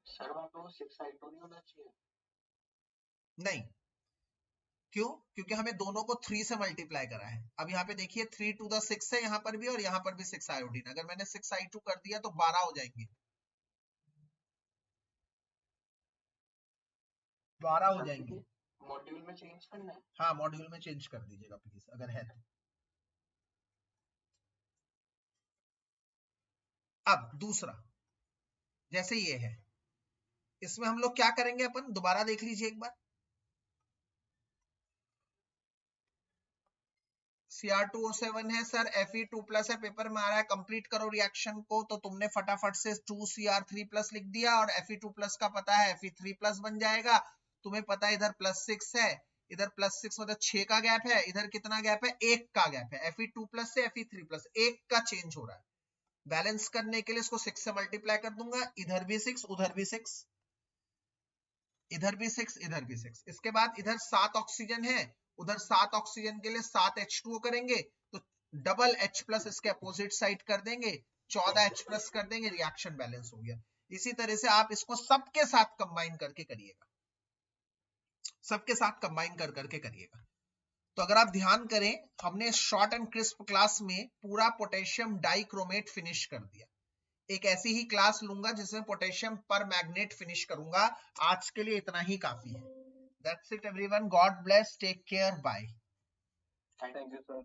सर वहां पे 6i2 नहीं होना चाहिए? नहीं, क्यों? क्योंकि हमें दोनों को 3 से मल्टीप्लाई करा है। अब यहाँ पे देखिए 3 to the 6 है यहाँ पर भी, और यहाँ पर भी 6 आयोडीन। अगर मैंने 6i2 कर दिया तो 12 हो जाएंगे, 12 हो जाएंगे। मॉड्यूल में चेंज करना है? हाँ, मॉड्यूल में चेंज कर दीजिएगा प्लीज, अगर है तो। अब दूसरा, जैसे ये है, इसमें हम लोग क्या करेंगे, अपन दोबारा देख लीजिए एक बार। Cr2O7 है सर, Fe2+ है, पेपर में आ रहा है, कंप्लीट करो रिएक्शन को। तो तुमने फटाफट से 2Cr3+ लिख दिया, और Fe2+ का पता है Fe3+ बन जाएगा। तुम्हें पता है इधर +6 है, इधर +6 मतलब 6 का गैप है, इधर कितना गैप है, 1 का गैप है। Fe2+ से Fe3+, 1 का चेंज हो रहा है। बैलेंस करने के लिए इसको 6 से मल्टीप्लाई कर दूंगा, इधर भी 6, उधर भी 6, इधर भी 6, इधर भी 6। इसके बाद इधर 7 ऑक्सीजन है, उधर 7 ऑक्सीजन के लिए 7 H2O करेंगे, तो डबल H+ इसके अपोजिट साइड कर देंगे, 14 H+ कर देंगे, रिएक्शन बैलेंस हो गया। इसी तरह से आप इसको सबके साथ कंबाइन करके करिएगा, सबके साथ कंबाइन कर करके करिएगा। तो अगर आप ध्यान करें, हमने शॉर्ट एंड क्रिस्प क्लास में पूरा पोटेशियम डाइक्रोमेट फिनिश कर दिया। एक ऐसी ही क्लास लूंगा जिसमें पोटेशियम पर मैग्नेट फिनिश करूंगा। आज के लिए इतना ही काफी है। That's it everyone. God bless. Take care. Bye. Thank you sir.